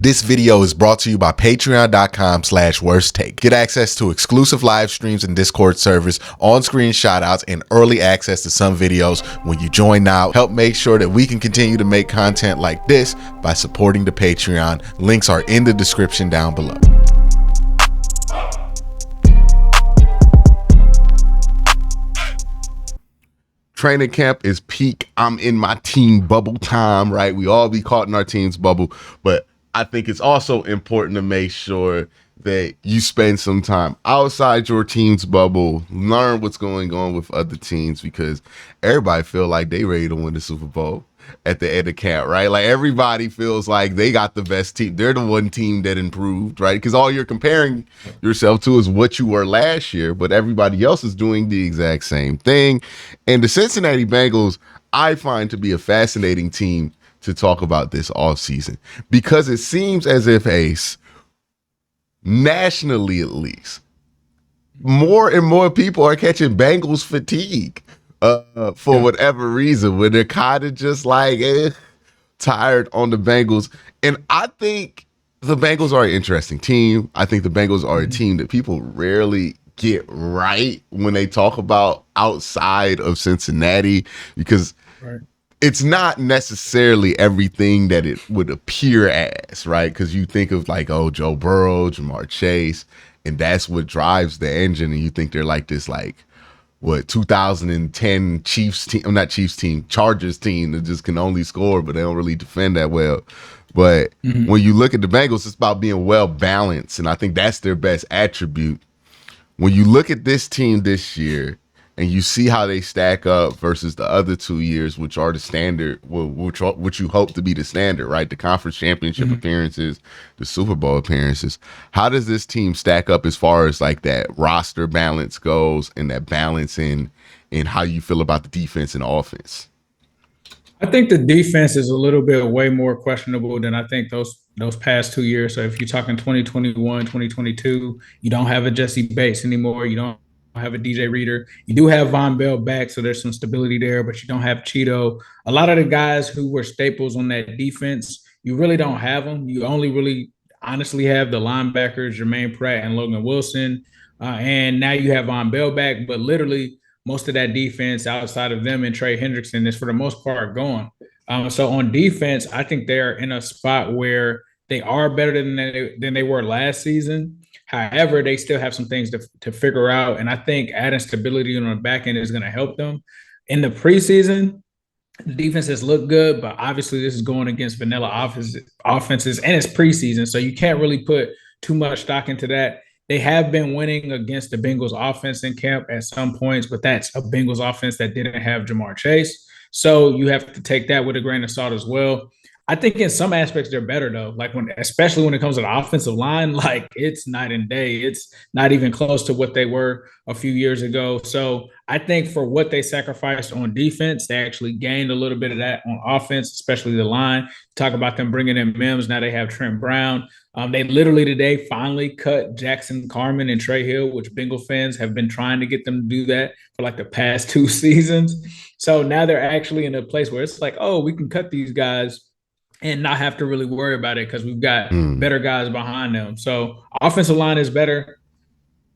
This video is brought to you by patreon.com/worsttake. Get access to exclusive live streams and Discord servers, on-screen shoutouts, and early access to some videos when you join now. Help make sure that we can continue to make content like this by supporting the Patreon. Links are in the description down below. Training camp is peak. I'm in my team bubble time, right? We all be caught in our team's bubble, but I think it's also important to make sure that you spend some time outside your team's bubble, learn what's going on with other teams, because everybody feel like they ready to win the Super Bowl at the end of camp, right? Like everybody feels like they got the best team. They're the one team that improved, right? Because all you're comparing yourself to is what you were last year, but everybody else is doing the exact same thing. And the Cincinnati Bengals, I find to be a fascinating team to talk about this offseason, because it seems as if, Ace, nationally at least, more and more people are catching Bengals fatigue for whatever reason, where they're kind of just like tired on the Bengals. And I think the Bengals are an interesting team. I think the Bengals are a team that people rarely get right when they talk about outside of Cincinnati, because it's not necessarily everything that it would appear as, right? Because you think of like, oh, Joe Burrow, Jamar Chase, and that's what drives the engine. And you think they're like this, like, what, 2010 Chiefs team, not Chiefs team, Chargers team that just can only score, but they don't really defend that well. But when you look at the Bengals, it's about being well balanced. And I think that's their best attribute. When you look at this team this year, and you see how they stack up versus the other 2 years, which are the standard, which you hope to be the standard, right? The conference championship appearances, the Super Bowl appearances. How does this team stack up as far as like that roster balance goes, and that balance in how you feel about the defense and offense? I think the defense is a little bit way more questionable than I think those past 2 years. So if you're talking 2021, 2022, you don't have a Jesse Bates anymore. You don't have a DJ Reader. You do have Von Bell back, so there's some stability there, but you don't have Cheeto. A lot of the guys who were staples on that defense, you really don't have them. You only really honestly have the linebackers, Jermaine Pratt and Logan Wilson. And now you have Von Bell back, but literally most of that defense outside of them and Trey Hendrickson is for the most part gone. So on defense, I think they're in a spot where they are better than they were last season. However, they still have some things to figure out. And I think adding stability on the back end is going to help them. In the preseason, the defense has looked good, but obviously this is going against vanilla offenses, and it's preseason. So you can't really put too much stock into that. They have been winning against the Bengals offense in camp at some points, but that's a Bengals offense that didn't have Jamar Chase. So you have to take that with a grain of salt as well. I think in some aspects they're better though. Like especially when it comes to the offensive line, like it's night and day. It's not even close to what they were a few years ago. So I think for what they sacrificed on defense, they actually gained a little bit of that on offense, especially the line. Talk about them bringing in Mims. Now they have Trent Brown. They literally today finally cut Jackson Carman and Trey Hill, which Bengal fans have been trying to get them to do that for like the past 2 seasons. So now they're actually in a place where it's like, oh, we can cut these guys and not have to really worry about it because we've got better guys behind them. So offensive line is better.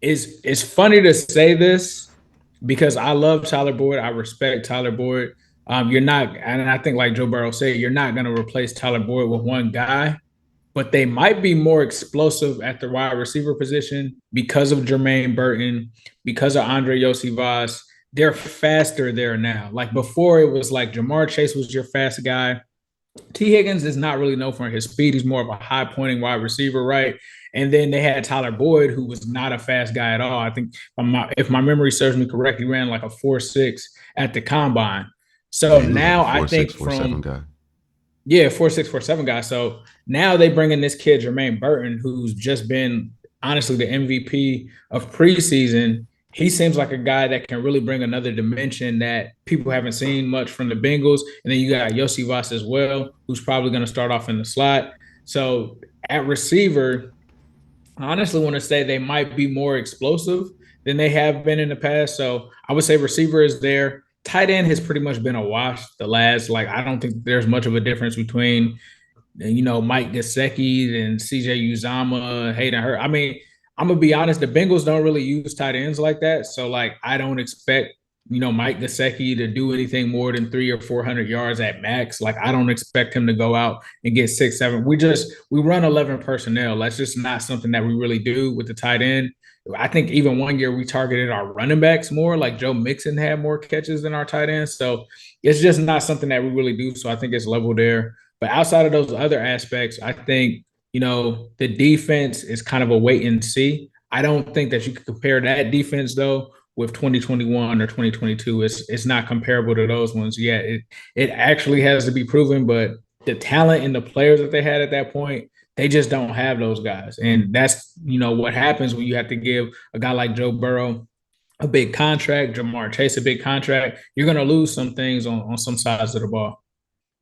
It's funny to say this because I love Tyler Boyd. I respect Tyler Boyd. You're not, and I think like Joe Burrow said, you're not going to replace Tyler Boyd with one guy, but they might be more explosive at the wide receiver position because of Jermaine Burton, because of Andre Yosivas. They're faster there now. Like before, it was like Jamar Chase was your fast guy. T. Higgins is not really known for his speed. He's more of a high-pointing wide receiver, right? And then they had Tyler Boyd, who was not a fast guy at all. I think if my memory serves me correctly, he ran like a 4.6 at the combine. So now I think from 4.6, 4.7 guy. So now they bring in this kid, Jermaine Burton, who's just been honestly the MVP of preseason. He seems like a guy that can really bring another dimension that people haven't seen much from the Bengals. And then you got Yosivas as well, who's probably going to start off in the slot. So at receiver, I honestly want to say they might be more explosive than they have been in the past. So I would say receiver is there. Tight end has pretty much been a wash the last, I don't think there's much of a difference between Mike Gesicki and CJ Uzama, Hayden Hurst. I mean, I'm gonna be honest, the Bengals don't really use tight ends like that. So like I don't expect, Mike Gesicki to do anything more than 300 or 400 yards at max. Like I don't expect him to go out and get 6, 7. We run 11 personnel. That's just not something that we really do with the tight end. I think even one year we targeted our running backs more. Like Joe Mixon had more catches than our tight ends. So it's just not something that we really do. So I think it's level there. But outside of those other aspects, I think, the defense is kind of a wait and see. I don't think that you could compare that defense though with 2021 or 2022. It's not comparable to those ones. Yeah, it actually has to be proven, but the talent and the players that they had at that point, they just don't have those guys. And that's, what happens when you have to give a guy like Joe Burrow a big contract, Jamar Chase a big contract. You're going to lose some things on some sides of the ball.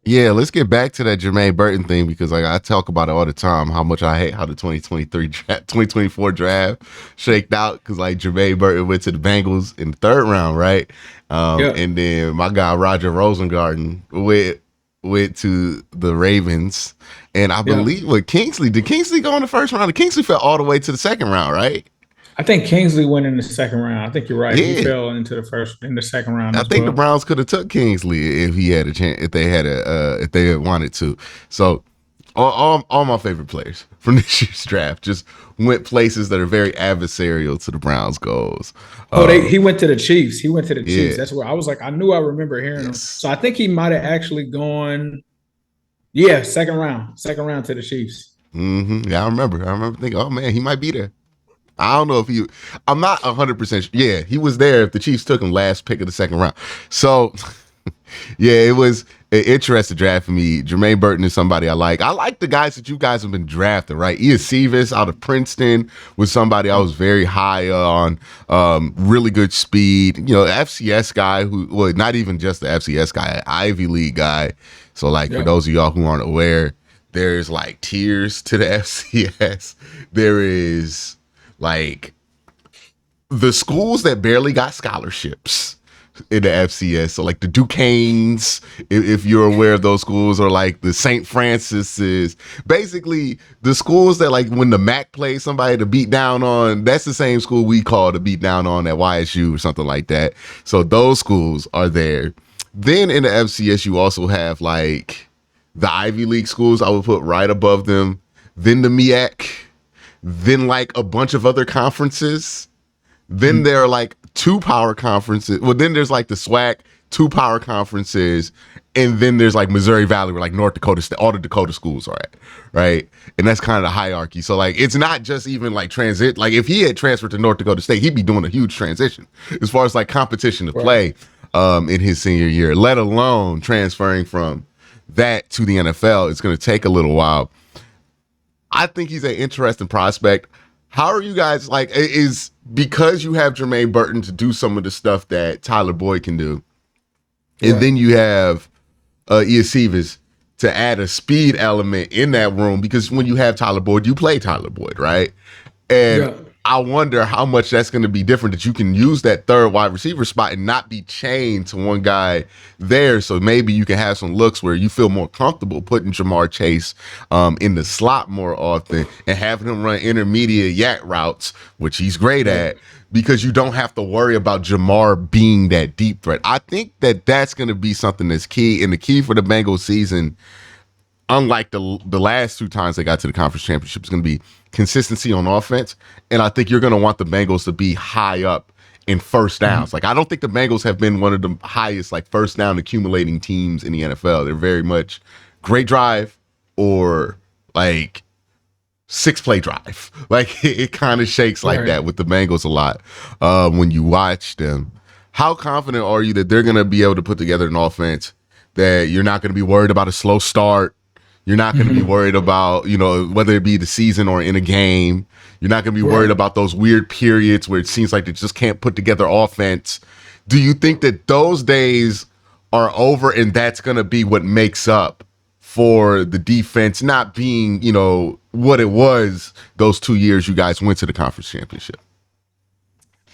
Yeah, let's get back to that Jermaine Burton thing because like I talk about it all the time, how much I hate how the 2024 draft shaked out because like Jermaine Burton went to the Bengals in the third round, right? And then my guy Roger Rosengarten went to the Ravens, and I believe did Kingsley go in the first round? Kingsley fell all the way to the second round, right? I think Kingsley went in the second round. I think you're right. Yeah. He fell into the second round. I think the Browns could have took Kingsley if he had a chance, if they had wanted to. So all my favorite players from this year's draft just went places that are very adversarial to the Browns' goals. He went to the Chiefs. Chiefs. That's where I was like, I knew I remember hearing him. So I think he might have actually gone, second round to the Chiefs. Mm-hmm. Yeah, I remember thinking, oh man, he might be there. I don't know if I'm not 100%. Yeah, he was there if the Chiefs took him last pick of the second round. So, yeah, it was an interesting draft for me. Jermaine Burton is somebody I like. I like the guys that you guys have been drafting, right? Ian Seavis out of Princeton was somebody I was very high on. Really good speed. FCS guy not even just the FCS guy, Ivy League guy. So, for those of y'all who aren't aware, there's like tiers to the FCS. There is the schools that barely got scholarships in the FCS. So the Duquesnes, if you're aware of those schools, or the St. Francis's, basically the schools that when the MAC plays somebody to beat down on, that's the same school we call to beat down on at YSU or something like that. So those schools are there. Then in the FCS, you also have the Ivy League schools I would put right above them. Then the MEAC. Then a bunch of other conferences. Then there are two power conferences. Well, then there's the SWAC, two power conferences, and then there's Missouri Valley where North Dakota State, all the Dakota schools are at, right? And that's kind of the hierarchy. So it's not just even transit. If he had transferred to North Dakota State, he'd be doing a huge transition as far as competition to play in his senior year, let alone transferring from that to the NFL. It's going to take a little while. I think he's an interesting prospect. How are you guys is because you have Jermaine Burton to do some of the stuff that Tyler Boyd can do, and then you have Ian Seavis to add a speed element in that room, because when you have Tyler Boyd, you play Tyler Boyd, right? And I wonder how much that's going to be different, that you can use that third wide receiver spot and not be chained to one guy there. So maybe you can have some looks where you feel more comfortable putting Jamar Chase in the slot more often and having him run intermediate yak routes, which he's great at, because you don't have to worry about Jamar being that deep threat. I think that that's going to be something that's key. And the key for the Bengals season, unlike the last two times they got to the conference championship, is going to be consistency on offense. And I think you're going to want the Bengals to be high up in first downs. I don't think the Bengals have been one of the highest first down accumulating teams in the NFL. They're very much great drive or 6-play drive. It kind of shakes that with the Bengals a lot when you watch them. How confident are you that they're going to be able to put together an offense that you're not going to be worried about a slow start? You're not going to be worried about, whether it be the season or in a game. You're not going to be worried about those weird periods where it seems like they just can't put together offense. Do you think that those days are over, and that's going to be what makes up for the defense not being, what it was those 2 years you guys went to the conference championship?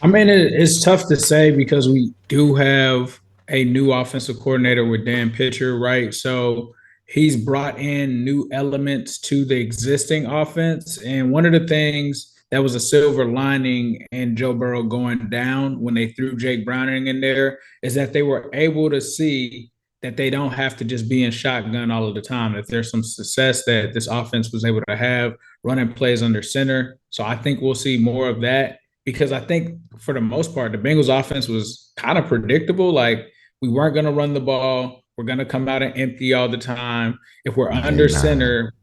I mean, it's tough to say because we do have a new offensive coordinator with Dan Pitcher, right? So he's brought in new elements to the existing offense. And one of the things that was a silver lining in Joe Burrow going down when they threw Jake Browning in there is that they were able to see that they don't have to just be in shotgun all of the time. That there's some success that this offense was able to have running plays under center. So I think we'll see more of that because I think for the most part, the Bengals offense was kind of predictable. Like we weren't going to run the ball. We're going to come out and empty all the time. If we're under center,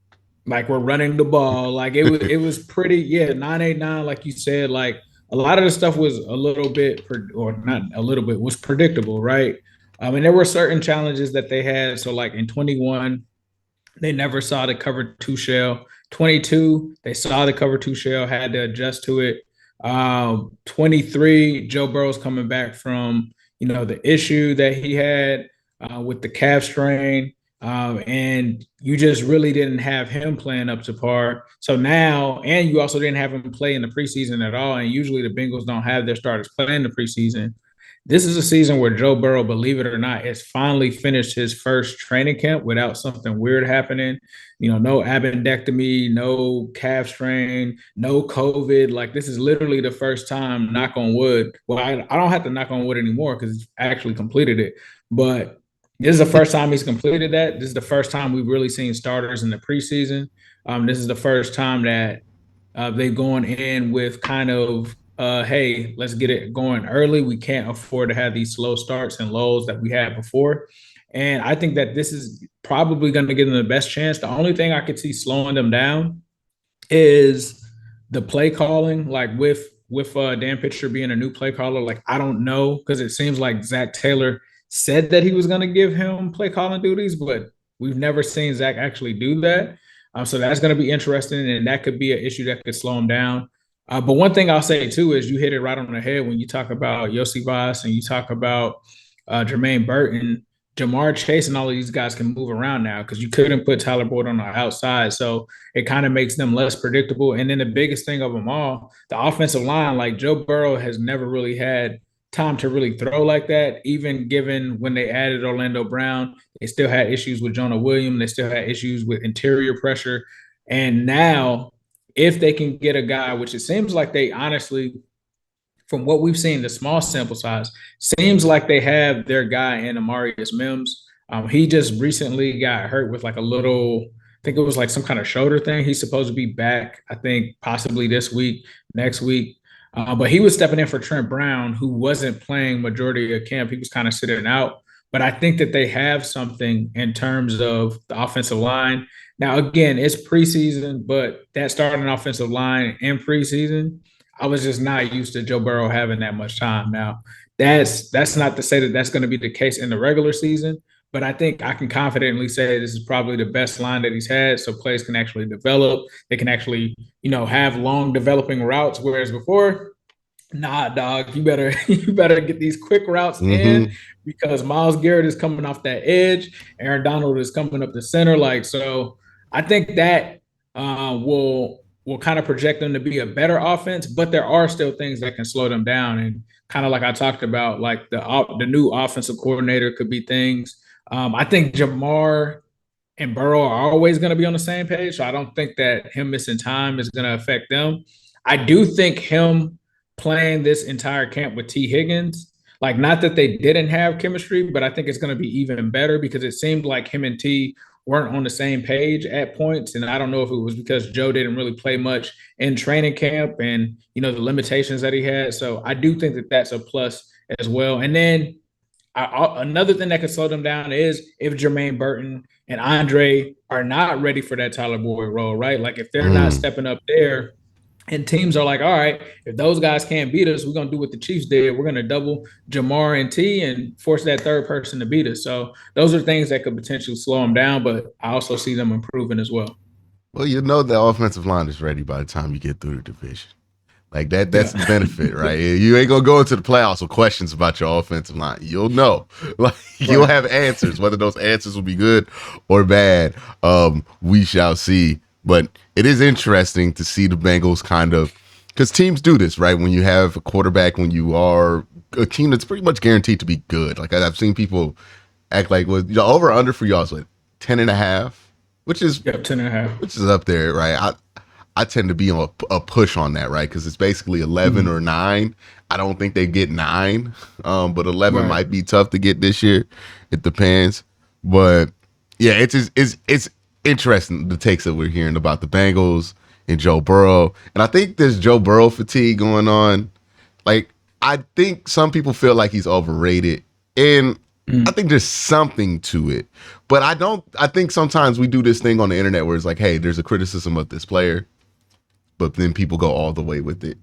like we're running the ball. Like it was pretty, yeah, 989, like you said, like a lot of the stuff was a little bit, or not a little bit, was predictable, right? And there were certain challenges that they had. So like in 21, they never saw the cover two shell. 22, they saw the cover two shell, had to adjust to it. 23, Joe Burrow's coming back from, the issue that he had with the calf strain. And you just really didn't have him playing up to par. So now, and you also didn't have him play in the preseason at all. And usually the Bengals don't have their starters play in the preseason. This is a season where Joe Burrow, believe it or not, has finally finished his first training camp without something weird happening. No appendectomy, no calf strain, no COVID. Like this is literally the first time, knock on wood. Well, I don't have to knock on wood anymore because he's actually completed it. But this is the first time he's completed that. This is the first time we've really seen starters in the preseason. This is the first time that they've gone in with kind of hey, let's get it going early. We can't afford to have these slow starts and lows that we had before. And I think that this is probably going to give them the best chance. The only thing I could see slowing them down is the play calling, like with Dan Pitcher being a new play caller. Like, I don't know, because it seems like Zach Taylor said that he was going to give him play calling duties, but we've never seen Zach actually do that. So that's going to be interesting, and that could be an issue that could slow him down. But one thing I'll say too is you hit it right on the head when you talk about Yossi Voss and you talk about Jermaine Burton, Jamar Chase, and all of these guys can move around now because you couldn't put Tyler Boyd on the outside. So it kind of makes them less predictable. And then the biggest thing of them all, the offensive line, like Joe Burrow has never really had time to really throw like that. Even given when they added Orlando Brown, they still had issues with Jonah Williams. They still had issues with interior pressure. And now, if they can get a guy, which it seems like they honestly, from what we've seen, the small sample size, seems like they have their guy in Amarius Mims. He just recently got hurt with like a little, I think it was like some kind of shoulder thing. He's supposed to be back, I think, possibly this week, next week. But he was stepping in for Trent Brown, who wasn't playing majority of camp. He was kind of sitting out. But I think that they have something in terms of the offensive line. Now, again, it's preseason, but that starting offensive line in preseason, I was just not used to Joe Burrow having that much time. Now, that's not to say that that's going to be the case in the regular season, but I think I can confidently say this is probably the best line that he's had, so plays can actually develop. They can actually, have long developing routes, whereas before, nah, dog, you better get these quick routes in because Myles Garrett is coming off that edge. Aaron Donald is coming up the center. Like, so I think that will kind of project them to be a better offense, but there are still things that can slow them down. And kind of like I talked about, like the new offensive coordinator could be things. I think Jamar and Burrow are always going to be on the same page. So I don't think that him missing time is going to affect them. I do think him playing this entire camp with T. Higgins, like, not that they didn't have chemistry, but I think it's going to be even better because it seemed like him and T weren't on the same page at points. And I don't know if it was because Joe didn't really play much in training camp and, the limitations that he had. So I do think that that's a plus as well. And then another thing that could slow them down is if Jermaine Burton and Andre are not ready for that Tyler Boyd role, right? Like if they're not stepping up there, and teams are like, all right, if those guys can't beat us, we're going to do what the Chiefs did. We're going to double Jamar and T and force that third person to beat us. So those are things that could potentially slow them down, but I also see them improving as well. Well, the offensive line is ready by the time you get through the division. Like that's the benefit, right? You ain't going to go into the playoffs with questions about your offensive line. You'll know. Like you'll have answers. Whether those answers will be good or bad, we shall see. But it is interesting to see the Bengals kind of, because teams do this, right? When you have a quarterback, when you are a team that's pretty much guaranteed to be good. Like I've seen people act like, well, over or under for y'all. So 10.5, which is 10.5. up there, right? I tend to be on a push on that, right? Because it's basically 11 or 9. I don't think they get 9, but 11 might be tough to get this year. It depends, but yeah, it's interesting the takes that we're hearing about the Bengals and Joe Burrow, and I think there's Joe Burrow fatigue going on. Like, I think some people feel like he's overrated, and I think there's something to it, but I think sometimes we do this thing on the internet where it's like, hey, there's a criticism of this player, but then people go all the way with it,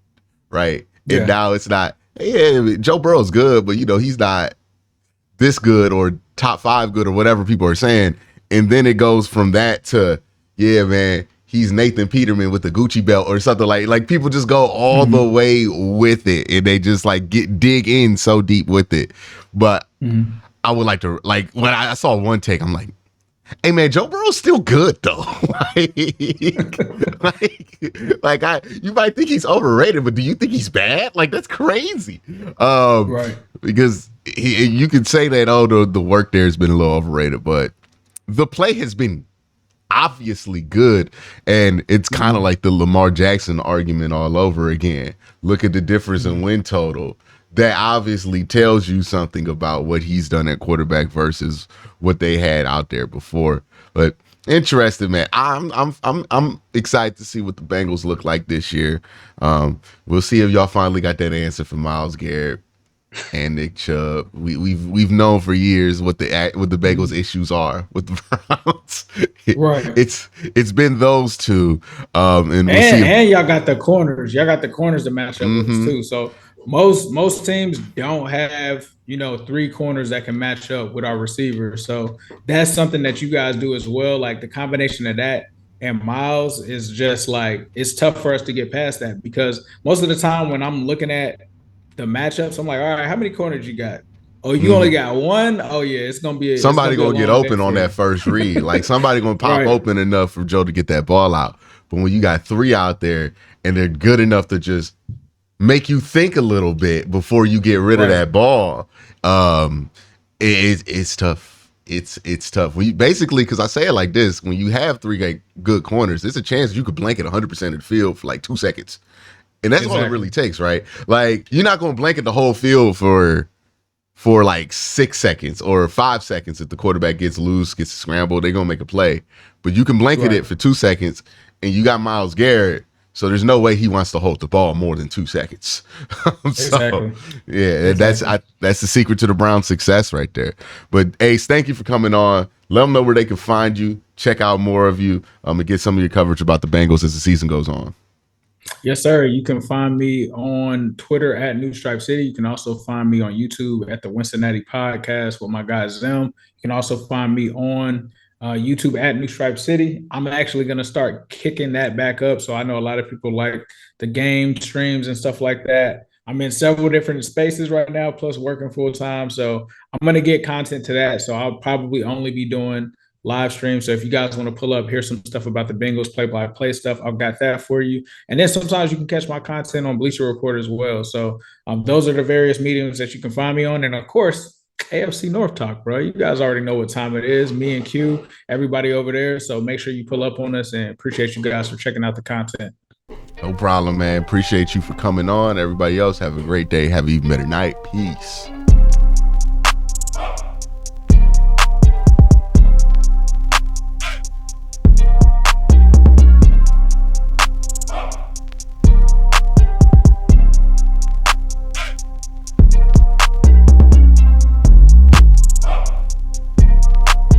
right? Yeah. And now it's not, yeah, Joe Burrow's good, but he's not this good or top 5 good or whatever people are saying. And then it goes from that to, yeah, man, he's Nathan Peterman with the Gucci belt or something like people just go all the way with it, and they just like dig in so deep with it. But I would like to, like, when I saw one take, I'm like, hey man, Joe Burrow's still good though. You might think he's overrated, but do you think he's bad? Like, that's crazy. Right. Because you could say that, the work there has been a little overrated, but the play has been obviously good, and it's kind of like the Lamar Jackson argument all over again. Look at the difference in win total. That obviously tells you something about what he's done at quarterback versus what they had out there before. But interesting, man. I'm excited to see what the Bengals look like this year. We'll see if y'all finally got that answer from Myles Garrett and Nick Chubb. We've known for years what the Bengals issues are with the Browns. Right. It's been those two. And we'll see and y'all got the corners. Y'all got the corners to match up with too. So most teams don't have 3 corners that can match up with our receivers. So that's something that you guys do as well. Like, the combination of that and Myles is just like, it's tough for us to get past that, because most of the time when I'm looking at the matchups, I'm like, all right, how many corners you got? Oh, you only got one? Oh yeah, it's gonna be somebody gonna get open on that first read. Like, somebody gonna pop open enough for Joe to get that ball out. But when you got 3 out there and they're good enough to just make you think a little bit before you get rid of that ball, it's tough. It's tough. Basically, because I say it like this: when you have 3 good corners, there's a chance you could blanket 100% of the field for like 2 seconds. And that's all it really takes, right? Like, you're not going to blanket the whole field for like 6 seconds or 5 seconds. If the quarterback gets loose, gets scrambled, they're going to make a play. But you can blanket it for 2 seconds, and you got Myles Garrett, so there's no way he wants to hold the ball more than 2 seconds. Exactly. Yeah, that's the secret to the Browns' success right there. But Ace, thank you for coming on. Let them know where they can find you, check out more of you, and get some of your coverage about the Bengals as the season goes on. Yes, sir. You can find me on Twitter at New Stripe City. You can also find me on YouTube at the Cincinnati Podcast with my guy Zim. You can also find me on YouTube at New Stripe City. I'm actually going to start kicking that back up. So I know a lot of people like the game streams and stuff like that. I'm in several different spaces right now, plus working full time. So I'm going to get content to that. So I'll probably only be doing live stream. So if you guys want to pull up, here's some stuff about the Bengals play-by-play stuff, I've got that for you. And then sometimes you can catch my content on Bleacher Report as well. So those are the various mediums that you can find me on. And of course, AFC North Talk, bro. You guys already know what time it is. Me and Q, everybody over there. So make sure you pull up on us, and appreciate you guys for checking out the content. No problem, man. Appreciate you for coming on. Everybody else, have a great day. Have an even better night. Peace.